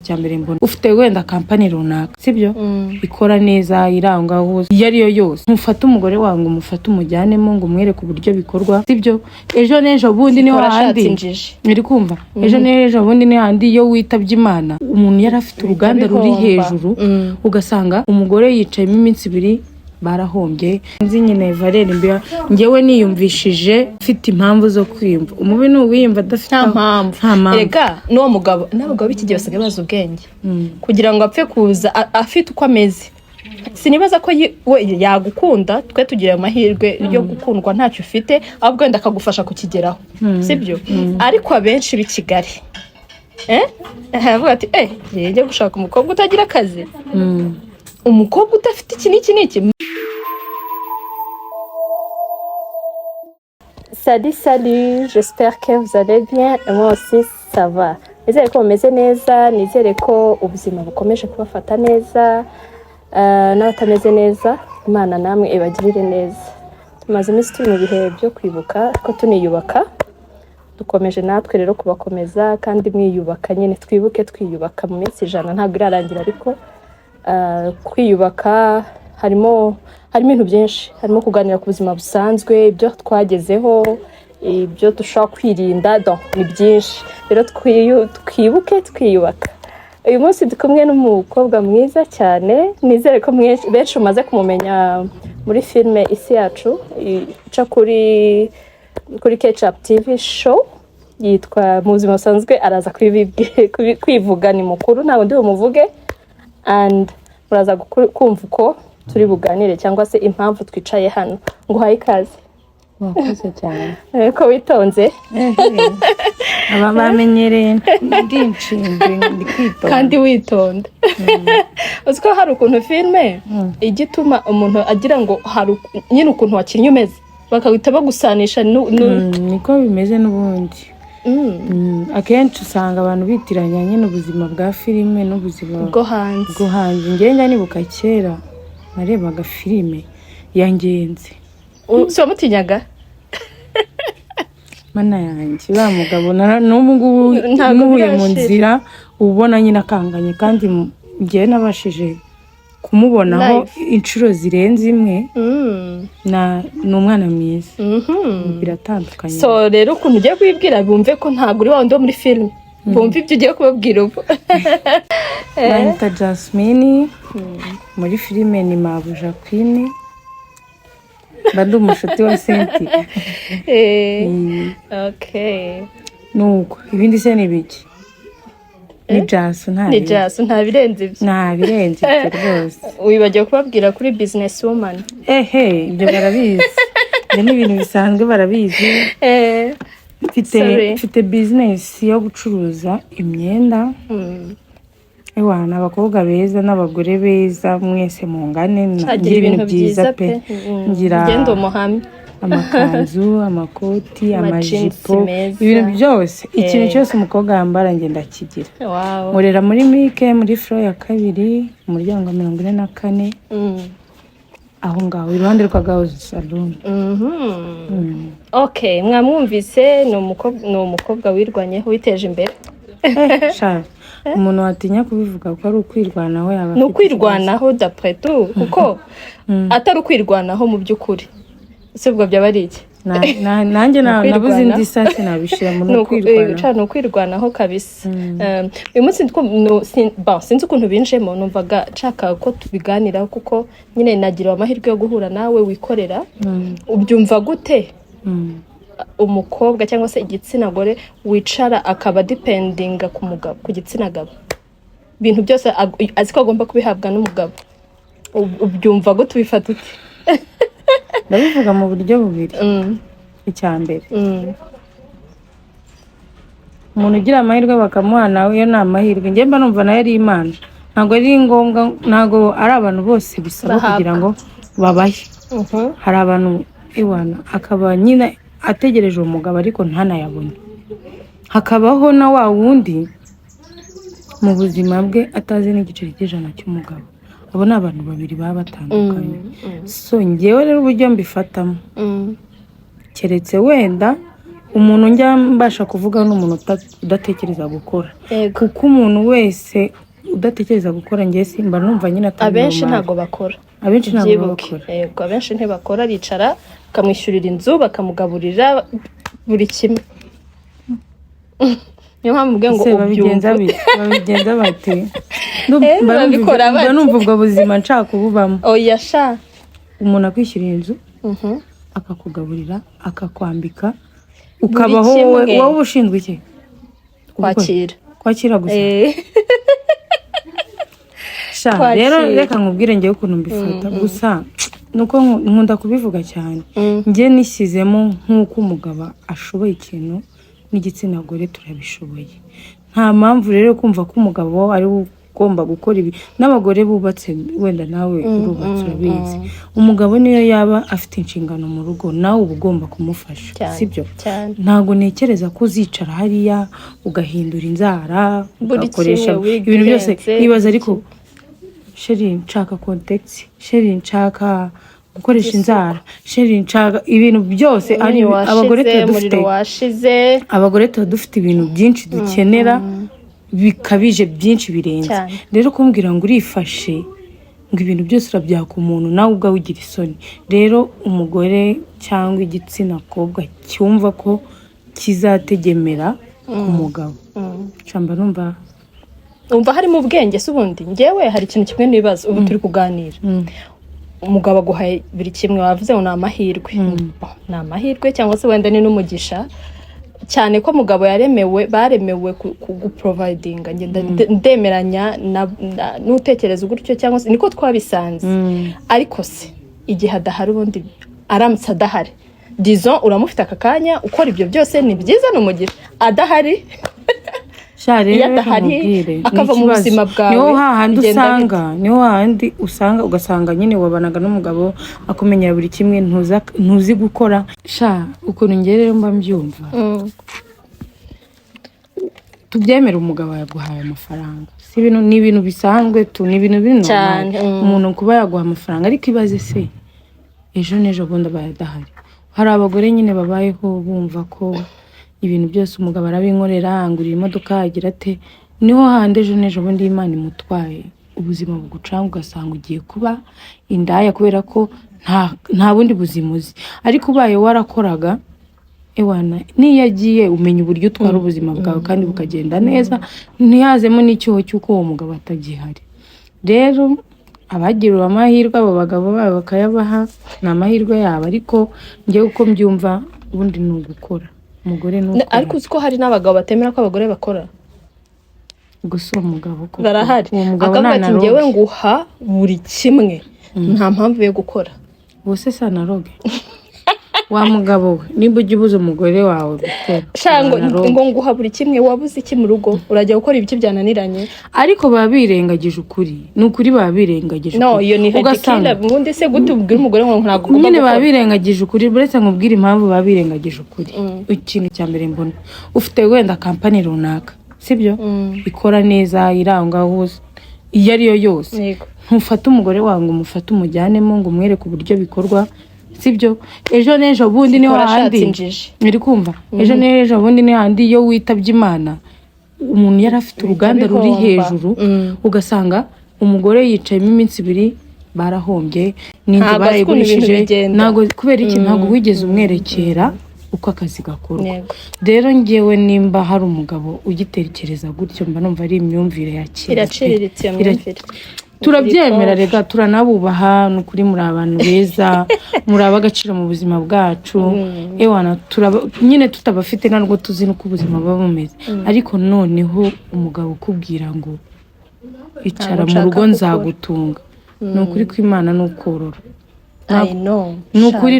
cyambere mbona ufite wenda kampani runaka sibyo ikora neza iranga hose yari yo yose mufata umugore wawe ngo mufate umujyanemo ngo umwereke uburyo bikorwa sibyo ejo nejo bundi ni handi iri kumva ejo nejo bundi ni handi yo witabye Imana umuntu yari afite uruganda ruri hejuru ugasanga umugore yicayemo iminsi 2 barahombye nzi nyine Valère Mbia ngewe niyumvishije mfite impamvu zo kwiyumva umubi n'uwiyumva adafite impamvu rega n'uwo mugabo n'abagabo b'iki gihe basigaye bazi ubwenge kugira ngo apfe kuza afite uko ameze sinibaza ko we yagukunda twe tugira amahirwe yo gukundwa ntacyo ufite ahubwo wenda akagufasha kukigeraho sibyo ariko abenshi b'i Kigali avuga ati njye gushaka umukobwa utagira akazi umukobwa udafite iki n'iki. Salut, j'espère que vous allez bien et moi aussi ça va. Nizere ko mumeze neza, nizere ko ubuzima bukomeje kubafata neza, n'abatameze neza Imana namwe ibagirire neza. Tumaze iminsi turi mu bihe byo kwibuka ko tuniyubaka, dukomeje natwe rero kubakomeza kandi mwiyubaka nyine twibuke twiyubaka mu minsi 100 ntabwo irarangira ariko kwiyubaka harimo ibintu byinshi, harimo kuganira ku buzima busanzwe, ibyo twagezeho, ibyo dushaka kwirinda, ni byinshi rero twibuke twiyubaka. Uyu munsi dukumwe n'umukobwa mwiza cyane, nizere ko benshi umaze kumumenya muri filme Isi Yacu ica kuri Ketchup TV show yitwa mu buzima busanzwe, araza kwivuga ni mukuru ntabwo ndi bumuvuge and muraza kumva uko turi buganire cyangwa se impamvu twicaye hano. Nguhaye ikaze. Mwakoze cyane ko witonze aba bamenyereye ndinshinze ndikwitonda kandi witonda. Uziko hari ukuntu filme igituma umuntu agira ngo hari nyine ukuntu wakinnye umeze bakawita bagusanisha niko bimeze n'ubundi. Akenshi usanga abantu bitiranya nyine ubuzima bwa filime n'ubuzima bwo hanze. Ngenda nibuka kera narebaga filime yangenze. So mutinyaga mana yanjye ba mugabo n'ubu ngubu ntuye mu nzira ubona nyine akanganye kandi ngiye nabashije kumubonaho inshuro zirenze imwe n'umwana mwiza biratandukanye. So rero ukuntu ugiye kwibwira bumve ko ntabwo uri wandi wo muri filime, bumve ibyo ugiye kubabwira ubu. Nita Jasmine muri filime ni Mabuja Queen bandi umushuti wa Senti. Okay nuko ibindi se nibiki ni Jasu nta birenze rwose. Wibagiye kubabwira kuri business woman. Ibyo barabizi ni ibintu bisanzwe barabizi. Mfite business yo gucuruza imyenda. Ewana abakobwa beza n'abagore beza mwese mungane ngira ibintu byiza pe. Ngira gendo muhamye amakanzu, amakoti, amajipo, ibintu byose ikintu cyose umukobwa yambara ngenda kigira. Nkorera muri Mike muri floor ya 2 umuryango 44 aho ngaho iruhande rwa Gahozo Salon. Okay, mwamwumvise ni umukobwa wirwanyeho witeje imbere. Umuntu watinya kubivuga ko ari ukwirwanaho yaba no kwirwanaho d'après tout kuko atari ukwirwanaho mu byukuri sebwo byaba ari iki. Nanjye nabuze indi sase nabishira mu kwirwanaho. No kwirwanaho kabisa. Uyu munsi sinzi ukuntu binjemo numvaga nshaka ko tubiganiraho kuko nyine nagira amahirwe yo guhura nawe wikorera. Ubyumva gute umukobwa cyangwa se igitsina gore wicara akaba dependinga ku mugabo ku gitsina gabo ibintu byose aziko agomba kubihabwa n'umugabo? Ubyumva gute ubifata ute? Ndabivuga mu buryo bubiri. Icyambere umuntu ugira amahirwe bakamuha nawe yo ni amahirwe. Njye mba numva nayo ari Imana, ntabwo ari ngombwa, ntabwo ari abantu bose bisaba kugira ngo babahe. Hari abantu iwana akaba nyine ategereje umugabo ariko ntanayabone. Hakabaho na wa wundi mu buzima bwe atazi n'igiceri cy'ijana cy'umugabo. Abo ni abantu babiri baba batandukanye. So ngewe rero uburyo mbifatamo keretse wenda umuntu njya mbasha kuvuga n'umuntu udatekereza gukora, kuko umuntu wese udatekereza gukora njye simba numva nyine atari abenshi ntago bakora, yego abenshi ntibakora, aricara bakamwishyurira inzu bakamugaburira buri kimwe. Niyo mpamvu mbwe ngo babigenza bate mba numva ubwo buzima nshaka kububamo. Oya sha, umuntu akwishyurira inzu akakugaburira akakwambika ukabaho wowe ushinzwe iki? Kwakira gusa. Sha rero reka nkubwire njye ukuntu mbifata, gusa nuko nkunda kubivuga cyane. Njye nishyizemo nk'uko umugabo ashoboye ikintu n'igitsina gore turabishoboye. Nta mpamvu rero kumva ko umugabo ari ugomba gukora ibi. N'abagore bubatse wenda nawe urubatse urabizi, umugabo niyo yaba afite inshingano mu rugo nawe uba ugomba kumufasha, sibyo? Ntago nekereza ko uzicara hariya ugahindura inzara ugakoresha ibintu byose. Nibaza ariko sheri nshaka context, sheri nshaka gukoresha inzara, sheri nshaka ibintu byose. Ari abagore tuba dufite ibintu byinshi dukenera bikabije byinshi birenze. Rero kumbwira ngo urifashe ngo ibintu byose urabyaka umuntu nawe ubwawe ugira isoni. Rero umugore cyangwa igitsina kobwa cyumva ko kizategemera umugabo, cyamba numva harimo ubwenge. Se ubundi njyewe hari ikintu kimwe nibaza, ubu turi kuganira, umugabo aguhaye buri kimwe, wavuze ngo ni amahirwe. Ni amahirwe cyangwa se wenda ni n'umugisha, cyane ko umugabo baremewe kuguprovidinga. Ndemeranya n'utekereza gutyo, cyangwa se niko twabisanze. Ariko se igihe adahari, ubundi aramutse adahari, disons uramufite aka kanya ukora ibyo byose, ni byiza, ni umugisha. Adahari akava mu buzima bwawe, niho hahandi usanga ugasanga nyine wabanaga n'umugabo akumenyera buri kimwe, ntuzi gukora. Ukuntu njye rero mba mbyumva, tubyemera umugabo yaguhaye amafaranga, si ibintu, ni ibintu bisanzwe ni ibintu bino cyane. Umuntu kuba yaguha amafaranga, ariko ibaze se ejo n'ejo bundi abaye adahari. Hari abagore nyine babayeho bumva ko ibintu byose umugabo arabinkorera, angurira imodoka, agira ate. Niho hande ejo n'ejo bundi Imana imutwaye, ubuzima bugucanga ugasanga ugiye kuba indaya kubera ko nta bundi buzima uzi. Ariko ubaye warakoraga, ewana niyo agiye umenya uburyo utwara ubuzima bwawe kandi bukagenda neza, ntihazemo n'icyuho cy'uko uwo mugabo atagihari. Rero abagiriwe amahirwe abo bagabo babo bakayabaha, ni amahirwe yabo. Ariko njye uko mbyumva ubundi ni ugukora. Umugore nuko, ariko uziko hari n'abagabo batemera ko abagore bakora. Gusa umugabo ko barahari, akavuga ati njyewe nguha buri kimwe, nta mpamvu yo gukora. Bose sanaroge wa mugabo we, nimba ujya ubuza umugore wawe gukora shango ngo nguha buri kimwe, wabuze iki mu rugo, urajya gukora ibiki byananiranye. Ariko baba birengagije ukuri, ni ukuri baba birengagije. No, iyo ni hedikila. Ubundi se gute ubwira umugore ngo ntabwo ugomba nyine baba birengagije ukuri. Buretse nkubwira impamvu baba birengagije ukuri. Ikintu cya mbere mbona, ufite wenda kampani runaka, sibyo? Ikora neza, iranga hose, iyo ariyo yose, ntufate umugore wawe ngo umufate umujyanemo ngo umwereke uburyo bikorwa, sibyo? Ejo n'ejo bundi niho handi, uri kumva? Ejo n'ejo bundi ni handi iyo witabye Imana, umuntu yari afite uruganda ruri hejuru, ugasanga umugore yicayemo iminsi 2 barahombye, n'inzu barayigurishije. Nago kubera iki? Ntago wigeze umwerekera uko akazi gakorwa. Rero ngewe nimba hari umugabo ugitekereza gutyo, mba numva ari imyumvire ya kera. Iraciriritse myumvire. Turabyemera rega, turanabubaha, n'ukuri muri abantu beza, muri abagaciro mu buzima bwacu. Ewana nyine tutabafite ntabwo tuzi nuko ubuzima baba bumeze. Ariko noneho umugabo ukubwira ngo icara mu rugo nzagutunga, n'ukuri kw'Imana n'ukorora. Nukuri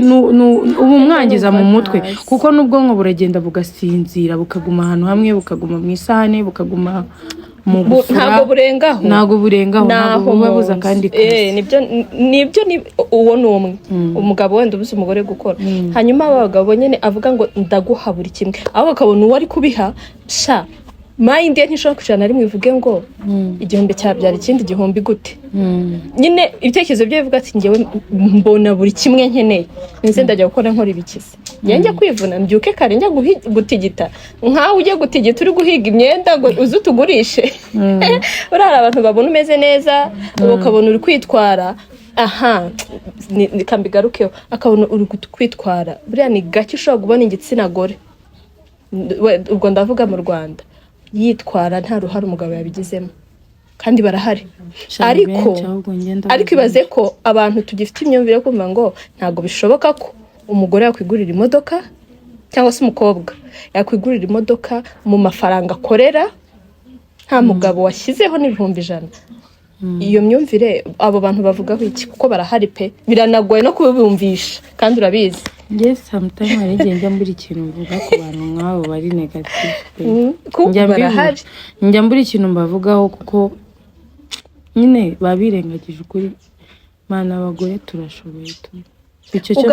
ubu mwangiza mu mutwe, kuko n'ubwonko buragenda bugasinzira, bukaguma ahantu hamwe, bukaguma mu isahane, bukaguma mu gufura. Ntago burengaho ntabwo bubabuza kandi nibyo uwo ni umwe umugabo wenda ubuze umugore gukora. Hanyuma abagabo nyine avuga ngo ndaguha buri kimwe, aho bakabona uwo ari kubiha mind ye ntishobora kwicara na rimwe ivuge ngo igihumbi cyabyara ikindi gihumbi gute. Nyine ibitekerezo bye bivuga ati ngewe mbona buri kimwe nkeneye nze ndajya gukora nkora ibikize njya kwivuna mbyuke kare njya gutigita nkaho ujye gutigita uri guhiga imyenda ngo uze utugurishe. Urara abantu babona umeze neza ukabona uri kwitwara nikambigarukeho akabona uri kwitwara buriya ni gake ushobora kubona igitsina gore ubwo ndavuga mu Rwanda yitwara nta ruhare umugabo yabigizemo kandi barahari. Ariko ibaze ko abantu tugifite imyumvire yo kumva ngo ntago bishoboka ko umugore yakwigurira imodoka cyangwa se umukobwa yakwigurira imodoka mu mafaranga akorera nta mugabo washyizeho n'ibihumbi 100. Iyo myumvire abo bantu bavugaho iki kuko barahari pe biranagoye no kubumvisha kandi urabizi. Yes, sometimes njya mbura ikintu mvuga ku bantu nk'abo bari negative. Njya mbura ikintu mbavugaho kuko nyine babirengagije ukuri. Mana abagore turashoboye tu. Icyo cyo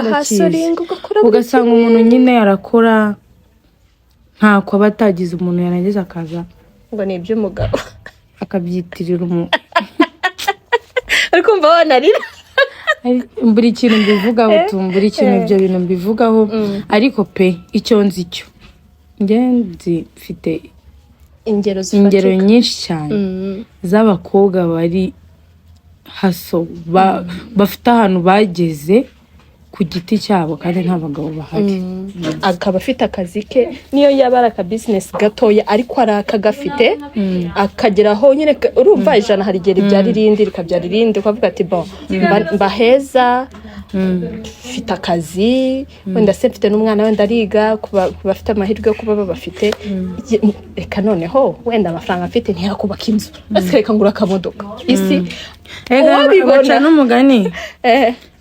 ugasanga umuntu nyine arakora ntako abatagize umuntu yarangiza akaza ngo ni iby'umugabo akabyitirira umuntu. Ariko mva wanarira mbura ikintu mbivugaho tumbura ikintu ibyo bintu mbivugaho ariko pe icyo nzi cyo ngenzi mfite ingero nyinshi cyane z'abakobwa bari haso bafite ahantu bageze ku giti cyabo kandi nta bagabo bahari. Akaba afite akazi ke niyo yaba aka business gatoya ariko arakagafite akageraho nyine urumva ijana hari gere byari rindi rikabyara rindi ukavuga ati bon mbaheza mfite akazi wenda se mfite n'umwana wenda ariga bafite amahirwe yo kuba babafite reka noneho wenda amafaranga mfite ntiyakubaka inzu reka ngura akamodoka isi baca n'umugani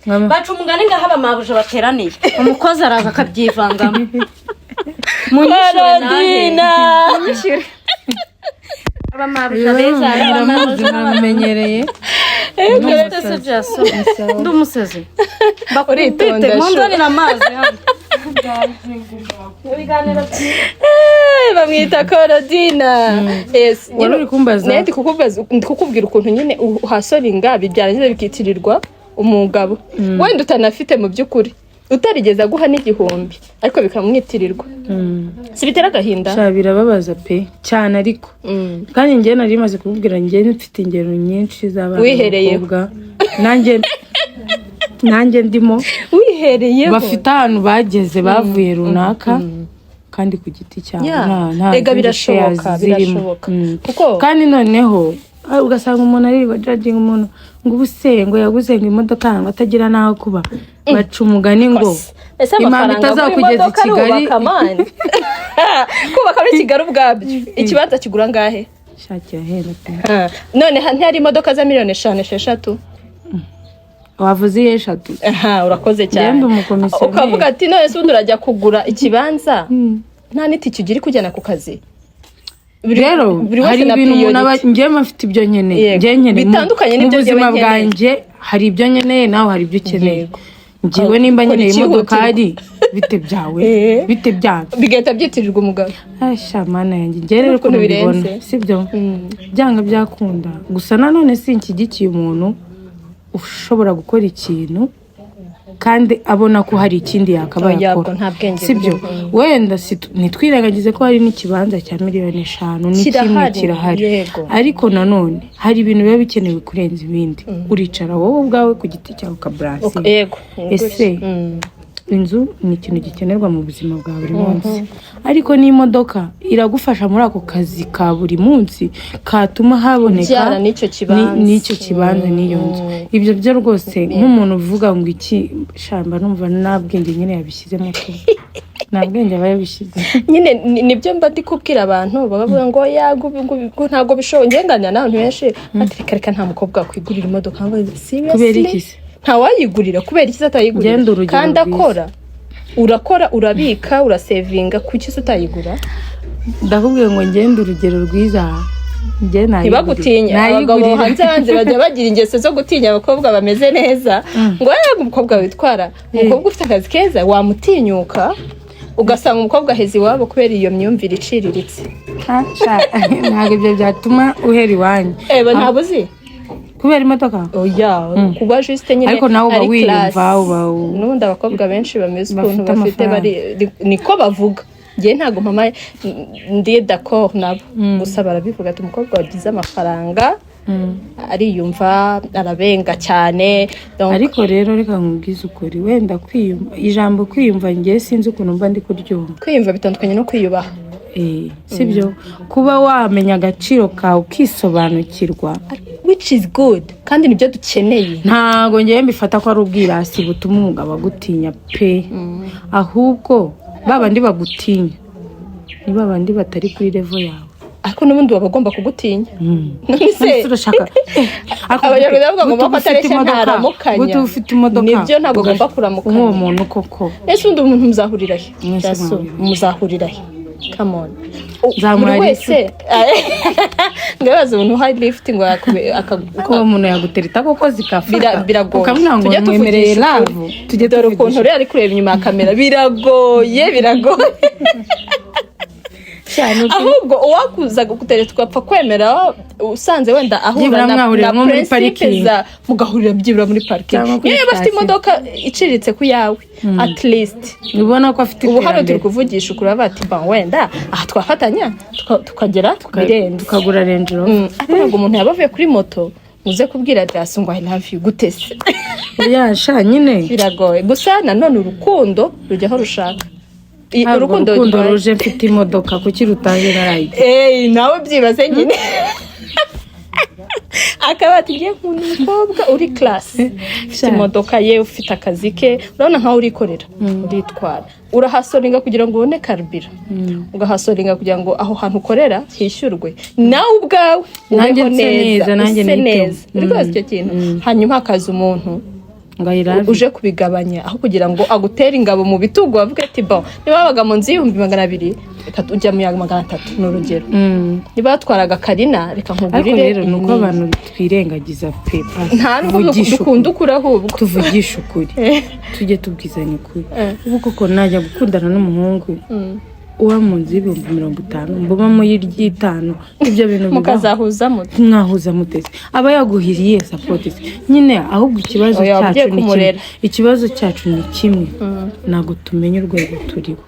baca umugani ngaho abamabuje bateraniye umukozi araza akabyivangamo munyishure nahe abamabuje beza abamabuje bamenyereye ndetse byaso ndumuseze bakuritonda munzanira amazi bamwita Korodina. Yes, uri kumbaza ndi kukubwira ukuntu nyine uhasoringa bibyarangiza bikitirirwa umugabo wenda utanafite mu byukuri utarigeze aguha n'igihumbi ariko bikamwitirirwa. Si bitera agahinda birababaza pe cyane ariko kandi njye nari maze kububwira njye mfite ingero nyinshi z'abana wihereyeho nanjye ndimo wihereyeho bafite ahantu bageze bavuye runaka kandi ku giti cyabo nta birashoboka kuko kandi noneho ugasanga umuntu ari judging umuntu ngo ubuse ngo yaguze ngo imodoka ngo atagira naho kuba baca umugani ngo imana itazakugeza i Kigali kubaka muri Kigali ubwabyo ikibanza kigura ngahe shakira hera pe none ntihari imodoka za miliyoni 5-6 wavuze 3 urakoze cyane ukavuga ati none se urajya kugura ikibanza nta n'itike ugira kujyana ku kazi. Rero hari ibintu umuntu ngiye mafite ibyo nkeneye bitandukanye n'ibyo buzima bwanjye hari ibyo nkeneye nawe hari ibyo ukeneye. Ngiwe nimba nkeneye imodoka ari bite byawe bigahita byitirirwa umugabo. Mana yanjye ngiye rero ko bibona sibyo byanga byakunda gusa nanone sinkigikiye umuntu ushobora gukora ikintu kandi abona ko hari ikindi yakabaye akora sibyo wenda nitwirengagize ko hari n'ikibanza cya miliyoni 5 n'ikimwe kirahari ariko nanone hari ibintu biba bikenewe kurenza ibindi uricara wowe ubwawe ku giti cyawe kabrasi ese inzu ni ikintu gikenerwa mu buzima bwa buri munsi ariko n'imodoka iragufasha muri ako kazi ka buri munsi katuma haboneka n'icyo kibanza n'iyo nzu. Ibyo byo rwose nk'umuntu uvuga ngo iki shamba numva nabwenge nyine yabishyizemo tu nabwenge bayabishyize nyine nibyo mba ndi kubwira abantu bavuga ngo yago ntago bishoboye ngenganya n'abantu benshi ati reka nta mukobwa wakwigurira imodoka ngo seriously ntawayigurira kubera iki atayigurira kandi akora urakora urabika urasevinga kuki utayigura. Ndakubwiye ngo ngende urugero rwiza njye ntibagutinya abagabo hanze bajya bagira ingeso zo gutinya abakobwa bameze neza ngo umukobwa witwara umukobwa ufite akazi keza wamutinyuka ugasanga umukobwa aheze iwabo kubera iyo myumvire iciriritse. ntabwo ibyo byatuma uhera iwanyu. Ntabwo uzi kubera imodoka kuba juste nyine ariko nawe uba wiyumva n'ubundi abakobwa benshi bameze ukuntu bafite niko bavuga. Njye ntabwo mama ndi d'accord nabo, gusa barabivuga ati umukobwa wagize amafaranga ariyumva arabenga cyane. Ariko rero reka nkubwize ukuri, wenda kwiyumva, ijambo kwiyumva njye sinzi ukuntu mba ndi kuryumva. Kwiyumva bitandukanye no kwiyubaha. Sibyo, kuba wamenya agaciro kawe ukisobanukirwa, which is good, kandi nibyo dukeneye. Ntago ngiye mbifata ko ari ubwirasi butuma umugabo agutinya pe, ahubwo babandi bagutinya ni babandi batari kuri level yawe, ariko n'ubundi baba bagomba kugutinya. Nise urashaka abanyarwanda bagomba ko atareshya ntaramukanya, nibyo ntabwo bagomba kuramukanya uwo muntu koko. Ese undi umuntu muzahurira he? Muzahurira he? Come on. Buri wese ngabaza umuntu high lift ngo ko umuntu yagutereta koko zikafata biragoye. Ukamubwira ngo mwemereye love tujye dore ukuntu rero ari kureba inyuma ya kamera, biragoye. Ahubwo uwakuza gutereta ugapfa kwemera usanze wenda ahura na principe za mugahurira byibura muri parking. Niyo bafite imodoka iciriritse ku yawe at least ubona ko afite ubu hano turi kuvugisha ukuri bati wenda aha twafatanya tukagera birenze tukagura Range Rover. Ariko umuntu yabavuye kuri moto uze kubwira ati asungwa I love you gutese yasha nyine biragoye. Gusa nanone urukundo rujyaho rushaka urukundo ruje mfite imodoka kuki rutaje narayite nawe byibaze nyine akaba atigiye nkunda umukobwa uri class ufite imodoka ye ufite akazi ke, urabona nkaho urikorera uritwara, urahasoringa kugira ngo ubone karibira, ugahasoringa kugira ngo aho hantu ukorera hishyurwe, nawe ubwawe ubeho neza neza rwose icyo kintu. Hanyuma hakaza umuntu uje kubigabanya aho kugira ngo agutere ingabo mu bitugu bavuga ati niba babaga mu nzu y'ibihumbi 200 ujya mu 300 n'urugero, niba batwaraga Karina reka nkugurire. Rero nuko abantu twirengagiza pepa, nta dukunda ukuri, ahubwo tuvugisha ukuri tujye tubwizanya ukuri. Ubu koko najya gukundana n'umuhungu uwa mu nzu y'ibihumbi 50 mbuba mu y'itanu, ibyo bintu mukazahuza mute, mwahuza mutese aba yaguhiriye support nyine. Ahubwo ikibazo cyacu ni kimwe, nago tumenye urwego turiho,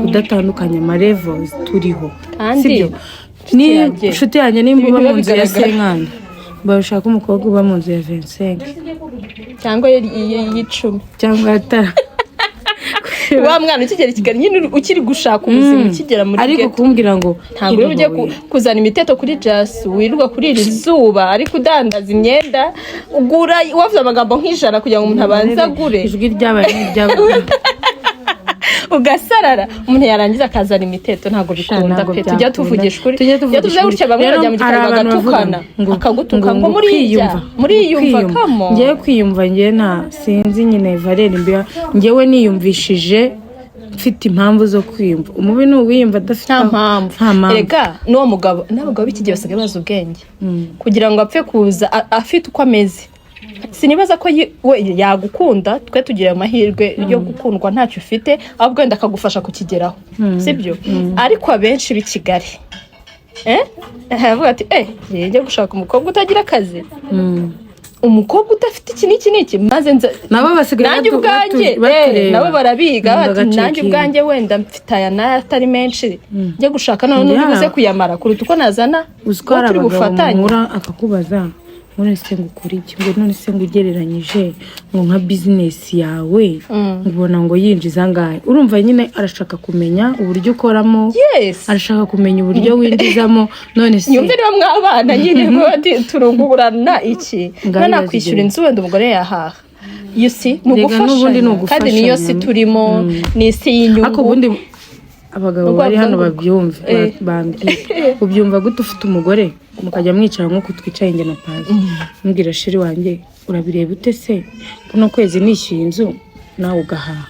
kudatandukanya ama levels turiho. Sibyo ni inshuti yanjye nimba mu nzu ya senkani bashaka umukobwa uba mu nzu ya 25 cyangwa y'10 cyangwa atara wa mwana ukigera Kigali nyine ukiri gushaka ubuzima ukigera muri ghetto, ariko kumbwira ngo ntabwo ujye kuzana imiteto kuri Just wirirwa kuri iri zuba ariko udandaza imyenda ugura wavuze amagambo nk'ijana kugira ngo umuntu abanze agure, ijwi ry'abantu ugasarara umuntu yarangiza akazana imiteto. Ntabwo bikunda pe, tujya tuvugisha ukuri, tujya tuvuga gutya bamwe bajya mu gikari bagatukana akagutuka ngo muriyumva kamo. Ngiye kwiyumva ngiye sinzi nyine Valère Mbia ngewe niyumvishije mfite impamvu zo kwiyumva. Umubi ni uwiyumva adafite impamvu. Erega n'uwo mugabo n'abagabo b'iki gihe basigaye bazi ubwenge kugira ngo apfe kuza afite uko ameze. Sinibaza ko we yagukunda, twe tugira amahirwe yo gukundwa ntacyo ufite, ahubwo wenda akagufasha kukigeraho, sibyo? Ariko abenshi b'i Kigali avuga ati njye gushaka umukobwa utagira akazi, umukobwa udafite iki n'iki, maze nabo basigaye nanjye ubwanjye nabo barabiga bati nanjye ubwanjye wenda mfite aya n'atari menshi njye gushaka none ubuze kuyamara kuruta uko nazana turi bufatanye. Akakubaza none se ngukuri iki, ngo none se ngugereranyije ngo nka business yawe ngubona ngo yinjiza ngahe. Urumva nyine arashaka kumenya uburyo ukoramo, arashaka kumenya uburyo winjizamo. None se yumve niba mwabana nyine ngo turungurana iki, nana kwishyura inzu wenda umugore yahaha. You see nugufasha kandi niyo si turimo ni si y'inyungu. Ako bundi abagabo bari hano babyumve bambye ubyumva gute ufite umugore mukajya mwicara nko kutwicaye nge na Pazi mbwira shiri wanjye urabireba ute se kuno kwezi nishyuye inzu nawe ugahaha.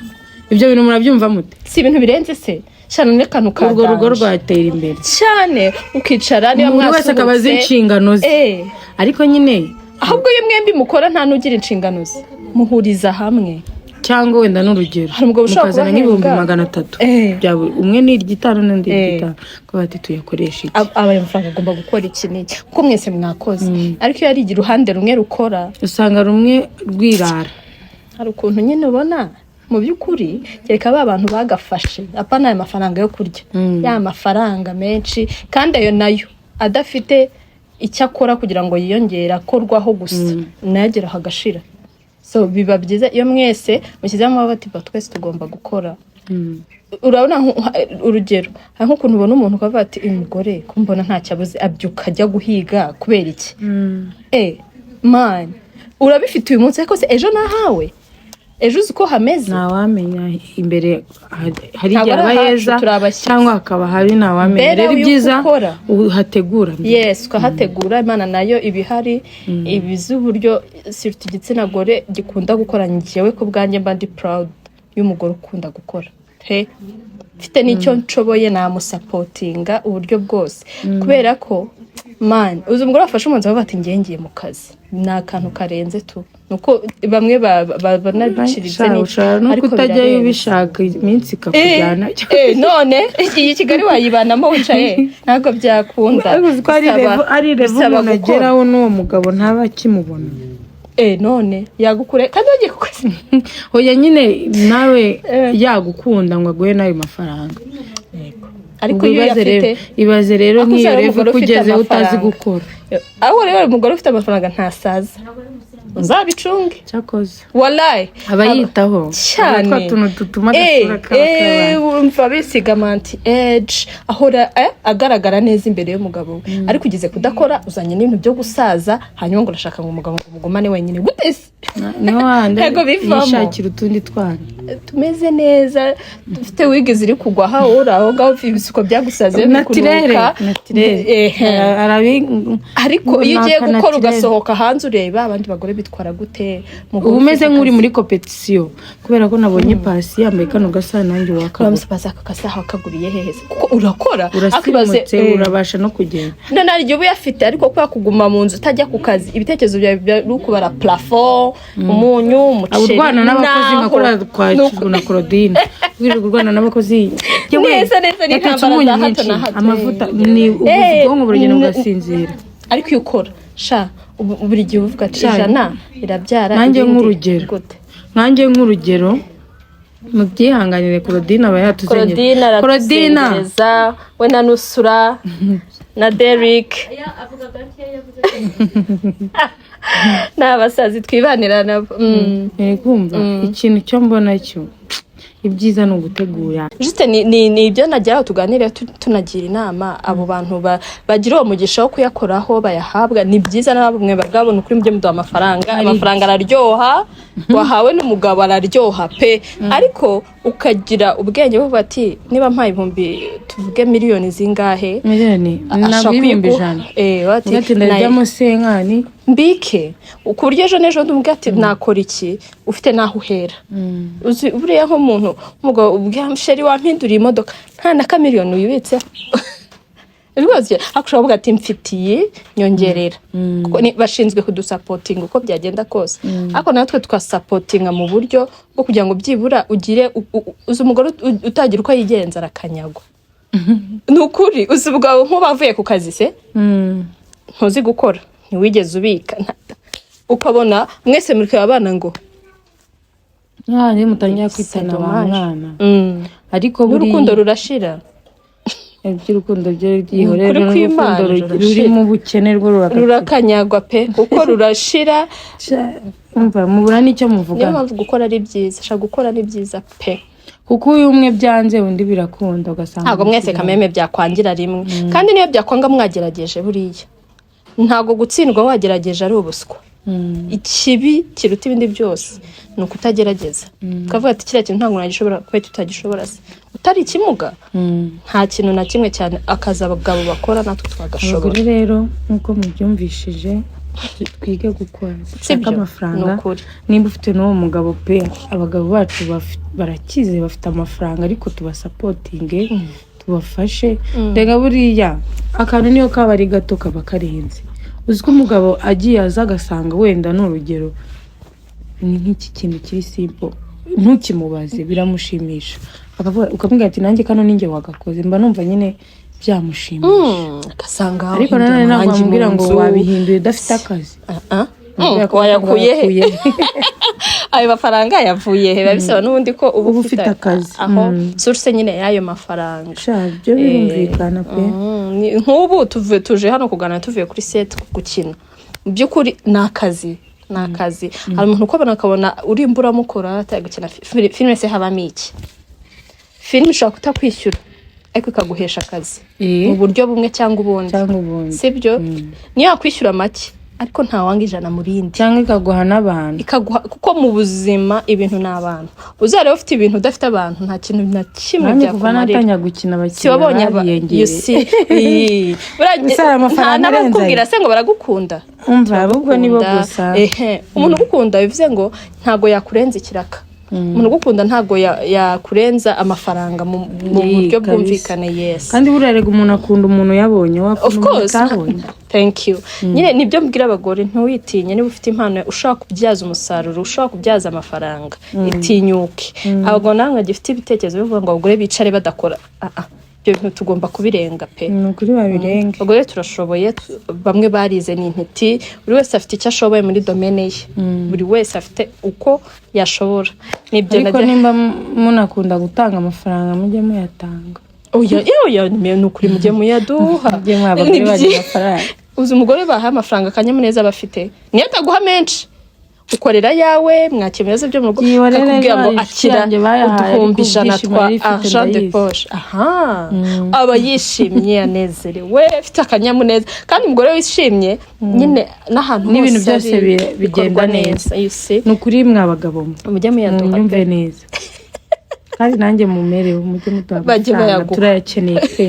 Ibyo bintu murabyumva mute? Si ibintu birenze se cyane n'akantu ka urwo rugo rwatera imbere cyane ukicara niba mwasubize wese akabaza inshingano ze. Ariko nyine ahubwo iyo mwembi mukora nta nugira inshingano ze muhuriza hamwe cyangwa wenda n'urugero Hari umugabo ushaka mukazana kubahembwa. nk'ibihumbi 300 byaba umwe ni igitanu n'undi igitanu ko bati tuyakoresha iki abaye amafaranga agomba gukora iki n'iki kuko mwese mwakoze ariko iyo ari uruhande rumwe rukora usanga rumwe rwirara. hari ukuntu nyine ubona mu by'ukuri kereka ba bantu bagafashe apana aya mafaranga yo kurya ya mafaranga menshi kandi ayo nayo adafite icyo akora kugira ngo yiyongere akorwaho gusa nayageraho agashira. So biba byiza iyo mwese mushyizemo bati twese tugomba gukora. Urabona urugero hari nk'ukuntu ubona umuntu ukavuga ati uyu mugore ko mbona ntacyo abuze abyuka ajya guhiga kubera iki man urabifite uyu munsi ariko se ejo nahawe ejo uzi ko hameze ntawamenya imbere hari igihe aba heza cyangwa hakaba habi ntawamenya rero ibyiza uhategura ukahategura Imana nayo ibihari ibizi uburyo sirtu igitsina gore gikunda gukora njyewe ko bwanjye mba ndi proud y'umugore ukunda gukora mfite n'icyo nshoboye namusapotinga uburyo bwose kubera ko man uzi umugore wafashe umunsi avuga ati ngiye mu kazi ni akantu karenze tu nuko bamwe banabicirize ariko utajyayo ubishaka iminsi ikakujyana none iyi Kigali wayibanamo wicaye ntabwo byakunda ari revo umuntu ageraho n'uwo mugabo ntaba akimubona none yagukure kandi wagiye ku kazi hoya nyine nawe yagukunda ngo aguhe n'ayo mafaranga ariko iyo yafite ibaze rero nk'iyo revo kugeze utazi gukora aho rero umugore ufite amafaranga ntasaza uzabicunge cyakoze wallahi abayitaho cyane tuntu dutuma gasura kabakaba umva bisiga manti edge ahora agaragara neza imbere y'umugabo ariko ugize kudakora uzanye n'ibintu byo gusaza hanyuma ngo urashaka ngo umugabo mugumane wenyine gutese niho hande yishakira utundi twana tumeze neza dufite wig ziri kugwa aho ngaho ibisuko byagusaze bikunuka ariko iyo ugiye gukora ugasohoka hanze ureba abandi bagore bitwara gute ubu umeze nk'uri muri competition kubera ko nabonye Pasi yambaye kano gasa nanjye wakamusabaza akasaha akaguriye heheze kuko urakora akibaze urabasha no kugenda none ari gihe uyafite ariko kwa kuguma mu nzu utajya ku kazi ibitekerezo byawe rukubara plafond umunyu umuceri urwana n'abakozi nkakora kwa na Claudine urwana n'abakozi neza ni ntambara za hato na hato amavuta ni ubwonko buragenda ugasinzira ariko iyo ukora sha buri gihe uvuga ati ijana irabyara nanjye nk'urugero mu byihanganire Claudine aba yatuzenye Claudine we na Nusura na Derek n'abasazi twibanira nabo kumva ikintu cyo mbona cyo ibyiza no gutegura juste ni ibyo najyaho tuganire tunagira inama abo bantu bagira uwo mugisha wo kuyakoraho bayahabwa ni byiza nabamwe bagabona kuri mujye muduha amafaranga araryoha wahawe n'umugabo araryoha pe ariko ukagira ubwenge bwo bati niba mpaye ibihumbi tuvuge miliyoni zingahe miliyoni nabwo ibihumbi 100 bati najyamo senkani mbike ukuryo ejo nejo ndumubwira ati nakora iki ufite naho uhera uzi buriya nko muntu umugabo ubwira sheri wampinduriye imodoka nta na kamiliyoni uyibitse rwose akushobora kuvuga ati mfitiye nyongerera kuko bashinzwe kudusapotinga uko byagenda kose ariko natwe tukasapotinga mu buryo bwo kugira ngo byibura ugire uzi umugore utagira uko yigenza arakanyagwa nukuri uzi ubwawe nk'ubavuye ku kazi se ntuzi gukora ntiwigeze ubika ukabona mwese muri abana ngo ni mutangira kwitana abana ariko urukundo rurashira iby'urukundo byo byihorera n'urukundo ruri mu bukene rurakanyagwa pe kuko rurashira umva mubura n'icyo muvuga niyo mpamvu gukora ari byiza shaka gukora ni byiza pe kuko uyu umwe byanze undi birakunda ugasanga ntabwo mwese kameme byakwangira rimwe kandi niyo byakwanga mwagerageje buriya ntabwo gutsindwa wagerageje ari ubuswa ikibi kiruta ibindi byose ni ukutagerageza ukavuga ati kiriya kintu ntabwo nagishobora kuba tutagishobora se utari ikimuga nta kintu na kimwe cyane akazi abagabo bakora natwe twagashobora abagore rero nk'uko mubyumvishije twige gukora dushaka amafaranga nimba ufite n'uwo mugabo pe abagabo bacu barakize bafite amafaranga ariko tubasapotinge tubafashe ndega buriya akantu niyo kaba ari gato kaba karenze uzi ko umugabo agiye aza agasanga wenda n'urugero ni nk'iki kintu kiri simple ntukimubaze biramushimisha ukamubwira ati nanjye kano ninjye wagakoze mba numva nyine byamushimisha agasanga ariko nanone ntabwo wamubwira ngo wabihinduye udafite akazi wayakuye he ayo mafaranga yavuye he biba bisaba n'ubundi ko uba ufite akazi aho source nyine y'ayo mafaranga byo birumvikana pe nk'ubu tuje hano kuganira tuvuye kuri set gukina mu by'ukuri ni akazi hari umuntu ukobona akabona uri imburamukora atari gukina filime se habamo iki filime ushobora kutakwishyura ariko ikaguhesha akazi mu buryo bumwe cyangwa ubundi sibyo niyo yakwishyura make ariko ntawanga ijana mu rindi cyangwa ikaguha n'abantu kuko mu buzima ibintu ni abantu uzareba ufite ibintu udafite abantu nta kintu na kimwe byakumarira natanya gukina abakiriya bariyongereye nta n'abakubwira se ngo baragukunda umva ahubwo nibo gusa umuntu ugukunda bivuze ngo ntago yakurenza ikiraka umuntu ugukunda ntago yakurenza amafaranga mu buryo bwumvikane yes kandi burarega umuntu akunda umuntu yabonye wakunda thank you nyine nibyo mbwira abagore ntuwitinye niba ufite impano ushaka kubyaza umusaruro ushaka kubyaza amafaranga itinyuke abagore namwe gifite ibitekerezo bivuga ngo abagore bicare badakora ibyo bintu tugomba kubirenga pe nukuri babirenga abagore turashoboye bamwe barize ni intiti buri wese afite icyo ashoboye muri domaine ye buri wese afite uko yashobora nibyo ariko nimba munakunda gutanga amafaranga mujye muyatanga oya ni ukuri mujye muyaduha mujye mwabagore bagira amafaranga uzi umugore baha amafaranga akanyamuneza bafite niyo ataguha menshi ukorera yawe mwakemereza byo mu rugo akakubwira ngo akira uduhumbi ijana twa argent de poche aba yishimye yanezerewe afite akanyamuneza kandi umugore wishimye nyine n'ahantu n'ibintu byose bigenda neza ni ukuri mwabagabo mujye muyaduha mwumve neza kandi nanjye mumerewe mujye muduha amafaranga turayakeneye pe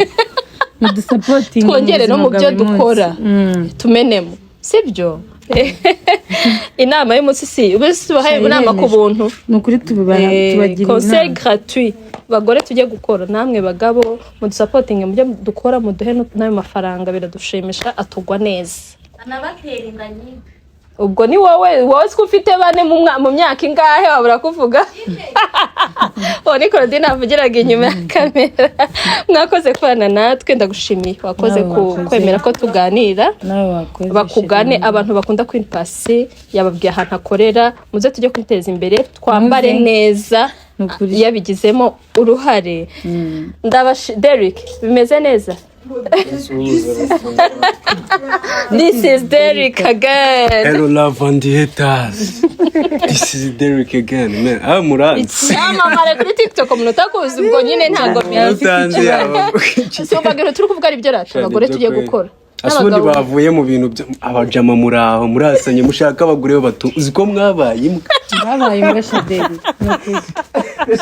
mudusapotingi twongere no mu byo dukora tumenemo sibyo inama y'umunsi si ubahaye inama ku buntu nukuri tubagira conseil gratuit bagore tujye gukora namwe bagabo mudusapotinge mu byo dukora muduhe n'ayo mafaranga biradushimisha atugwa neza anabatera inda nyinshi ubwo ni wowe ko ufite bane mu myaka ingahe wabura kuvuga ni Claudine avugiraga inyuma ya kamera mwakoze kubana natwe ndagushimiye wakoze kwemera ko tuganira bakugane abantu bakunda Queen Pasi yababwiye ahantu akorera muze tujye kwiteza imbere twambare neza yabigizemo uruhare Derek bimeze neza This is Derek again. Hello love and haters. This is Derek again, man. Murazi. Mare kuri TikTok umuntu utakuzi ubwo nyine ntago myazi. So bagero turi kuvuga ibyo rata abagore tugiye gukora. Asundi bavuye mu bintu abajama muraho murasanye mushaka abagore batu uzi ko mwabaye imbwa shaderi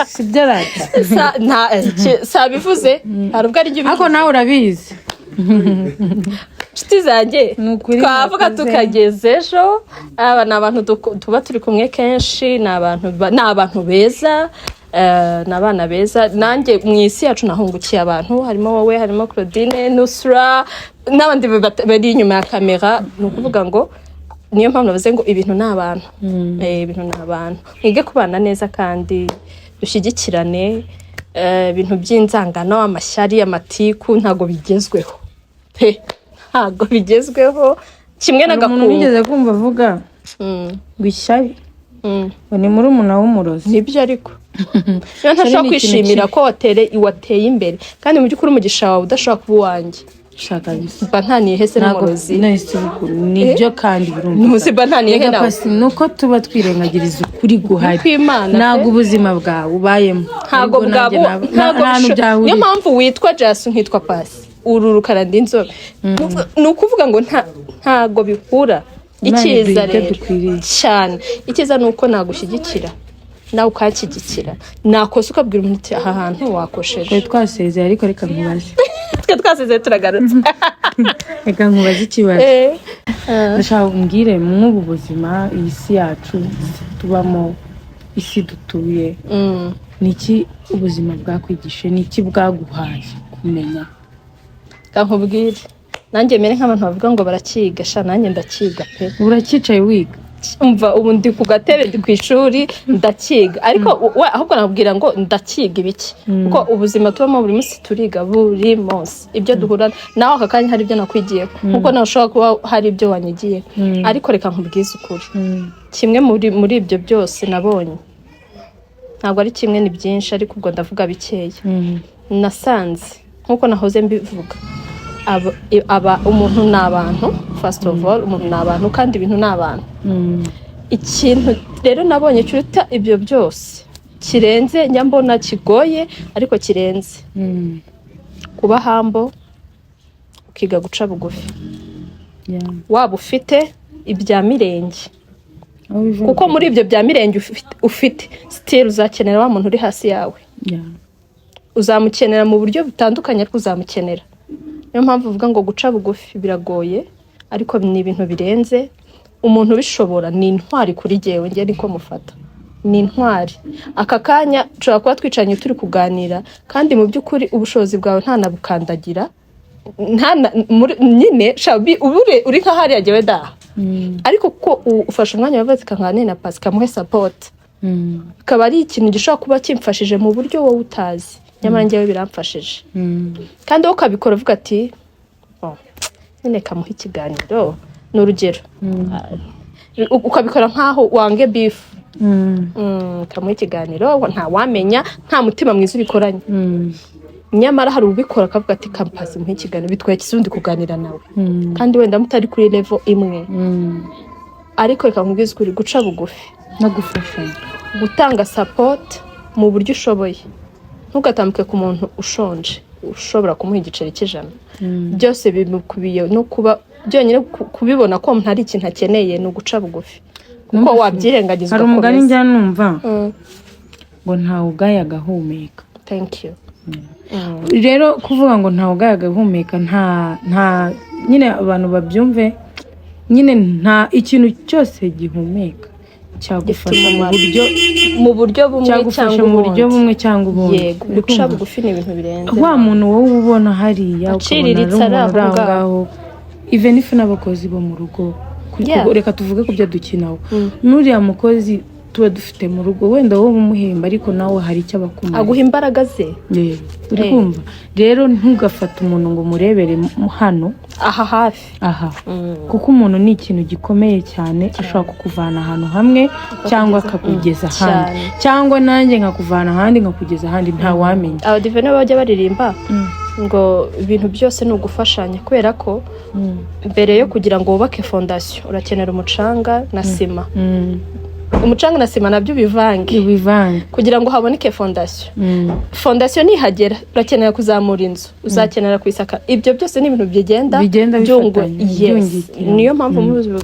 sibyo rata sabivuze harubwo ari ibyo ariko nawe urabizi nshuti zanjye twavuga tukageze ejo aba ni abantu tuba turi kumwe kenshi ni abantu beza n'abana beza nanjye mu isi yacu nahungukiye abantu harimo wowe harimo Claudine Nusra n'abandi bari inyuma ya kamera ni ukuvuga ngo niyo mpamvu navuze ngo ibintu ni abantu ibintu ni abantu mwige kubana neza kandi dushyigikirane ibintu by'inzangano amashyari amatiku ntago bigezweho pe ntago bigezweho kimwe n'agakungu umuntu wigeze kumva avuga ngo ishyari ni muri umuntu w'umurozi nibyo ariko niyo ntashobora kwishimira ko wateye imbere kandi mu by'ukuri umugisha wawe udashobora kuba uwanjye shaka mba ntaniye hese n'umurozi nibyo kandi birumva ntaniye nawe nuko tuba twirengagiriza ukuri guhari ntabwo ubuzima bwawe ubayemo ntabwo niyo mpamvu witwa Jasu nkitwa Pasi ururukana ndinzobe ni ukuvuga ngo ntago bikura icyiza rero cyane icyiza ni uko nagushyigikira nawe ukakigikira nakoze ukabwira umuntu uti aha hantu wakosheje twasezeye ariko reka nkubaze twasezeye turagarutse reka nkubaze ikibazo ndashaka umbwire mw'ubu buzima iyi si yacu tubamo isi dutuye niki ubuzima bwakwigishe niki bwaguhaye kumenya nkubwire nanjye mere nk'abantu bavuga ngo barakiga sha nanjye ndakiga pe urakicaye wiga umva ubu ndi ku gatebe ndi ku ishuri ndakiga ariko ahubwo nabwira ngo ndakiga ibiki kuko ubuzima tubamo buri munsi turiga buri munsi ibyo duhura nawe aka kanya hari ibyo nakwigiyeho kuko nawe ushobora kuba hari ibyo wanyigiye ariko reka nkubwize ukuri kimwe muri ibyo byose nabonye ntabwo ari kimwe ni byinshi ariko ubwo ndavuga bikeya nasanze nkuko nahoze mbivuga umuntu ni abantu first of all umuntu ni abantu kandi ibintu ni abantu ikintu rero nabonye cyuta ibyo byose kirenze nyambona kigoye ariko kirenze kuba hambo ukiga guca bugufi waba ufite ibya mirenge kuko muri ibyo bya mirenge ufite still uzakenera wa muntu uri hasi yawe uzamukenera mu buryo butandukanye ariko uzamukenera niyo mpamvu uvuga ngo guca bugufi biragoye ariko ni ibintu birenze umuntu ubishobora ni intwari kuri jyewe njye niko mufata ni intwari aka kanya ushobora kuba twicanye turi kuganira kandi mu by'ukuri ubushobozi bwawe ntanabukandagira nyine uri nka hariya jyewe daha ariko kuko ufashe umwanya wavuze kankanira na pasi kamuhe support akaba ari ikintu gishobora kuba kimfashije mu buryo wowe utazi nyamara njyewe biramfashije kandi wowe ukabikora uvuga ati nyine kamuha ikiganiro ni urugero ukabikora nk'aho wange bifu kamuha ikiganiro ntawamenya nta mutima mwiza ubikoranye nyamara hari ubikora akavuga ati kampasi muhe ikiganiro bitwaye ikisundi kuganira nawe kandi wenda mutari kuri level imwe ariko reka nkubwize ukuri guca bugufi no gufashanya gutanga support mu buryo ushoboye ntugatambuke ku muntu ushonje ushobora kumuha igiceri cy'ijana byose bimukubiye no kuba byonyine kubibona ko umuntu ari ikintu akeneye ni uguca bugufi kuko wabyirengagiza hari umugani njya numva ngo ntawe ugaya agahumeka thank you rero kuvuga ngo ntawe ugaya agahumeka nta nyine abantu babyumve nyine nta ikintu cyose gihumeka cyagufasha mu buryo bumwe cyangwa ubundi yego guca bugufi ni ibintu birenze wa muntu wowe ubona hariya ukabona ari aho ngaho even if n'abakozi bo mu rugo reka tuvuge ku byo dukinaho n'uriya mukozi tuba dufite mu rugo wenda wowe umuhemba ariko nawe hari icyo abakumara aguha imbaraga ze uri kumva rero ntugafate umuntu ngo murebere hano aha hafi kuko umuntu ni ikintu gikomeye cyane ashobora kukuvana ahantu hamwe cyangwa akakugeza ahandi cyangwa nanjye nkakuvana ahandi nkakugeza ahandi ntawamenya abadive nibo bajya baririmba ngo ibintu byose ni ugufashanya kubera ko mbere yo kugira ngo wubake fondasiyo urakenera umucanga na sima umucanga na sima nabyo bivange kugira ngo haboneke fondasiyo nihagera urakenera kuzamura inzu uzakenera kwisaka ibyo byose ni ibintu bigenda niyo mpamvu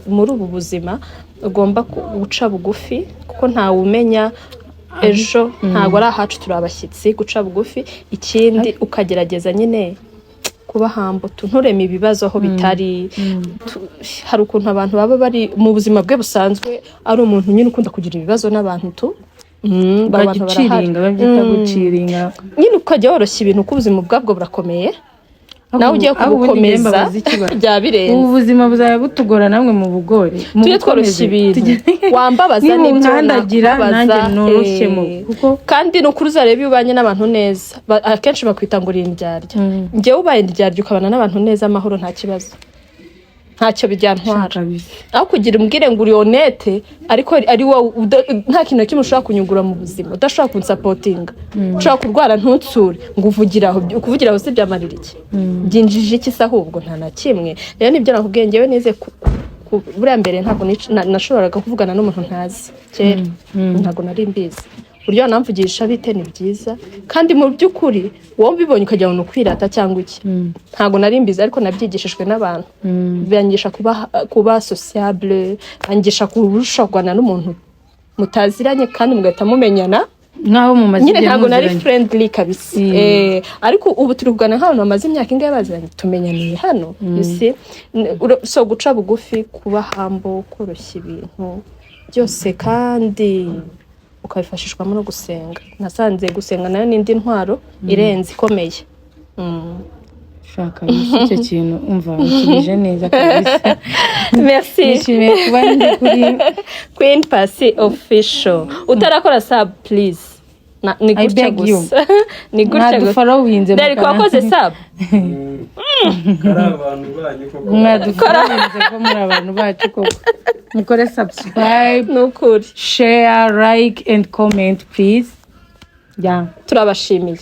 muri ubu buzima ugomba guca bugufi kuko ntawe umenya ejo ntabwo ari ahacu turi abashyitsi guca bugufi ikindi ukagerageza nyine kuba hambo ntureme ibibazo aho bitari hari ukuntu abantu baba bari mu buzima bwe busanzwe ari umuntu nyine ukunda kugira ibibazo n'abantu guciringa nyine ukajya woroshya ibintu uko ubuzima bwabwo burakomeye nawe ugiye kubukomeza bya birenze ubu buzima buzaba butugora namwe mu bugore tujye tworoshya ibintu wambabaza n'ibyo nanjye kandi ni ukuri uzareba iyo ubanye n'abantu neza akenshi bakwita ngo uri indyarya njyewe ubaye indyarya ukabana n'abantu neza amahoro nta kibazo ntacyo bijyantwara aho kugira umbwire ngo uri honete ariko ari wowe nta kintu kimwe ushobora kunyungura mu buzima udashobora kunsapotinga ushobora kurwara ntutsure ngo ukuvugira aho si byamarira iki byinjije iki se ahubwo nta na kimwe rero nibyo nakubwiye njyewe nize buriya mbere ntabwo nashoboraga kuvugana n'umuntu ntazi kera ntabwo nari mbizi uburyo namvugisha bite ni byiza kandi mu by'ukuri wowe ubibonye ukajya ngo ukwirata cyangwa iki ntabwo nari mbizi ariko nabyigishijwe n'abantu birangisha kuba sociable bangisha kurushagwana n'umuntu mutaziranye kandi mugahita mumenyana nkaho mu mazina nyine ntabwo nari friendly kabisa ariko ubu turi kugana nk'abantu bamaze imyaka ingahe baziranye tumenyaniye hano so guca bugufi kuba hambo koroshya ibintu byose kandi ukabifashishwamo no gusenga nasanze gusenga nayo n'indi ntwaro irenze ikomeye shaka icyo kintu umva ukije neza kabisa merci nishimiye kuba ndi kuri Queen Pasi official utarakora sub please ni I gutya beg you. gusa ni gutya gusa mwadufollowinze Derek wakoze sub ari abantu banyu koko mwadufollowinze ko muri abantu bacu koko mukore subscribe nukuri share like and comment please yeah turabashimiye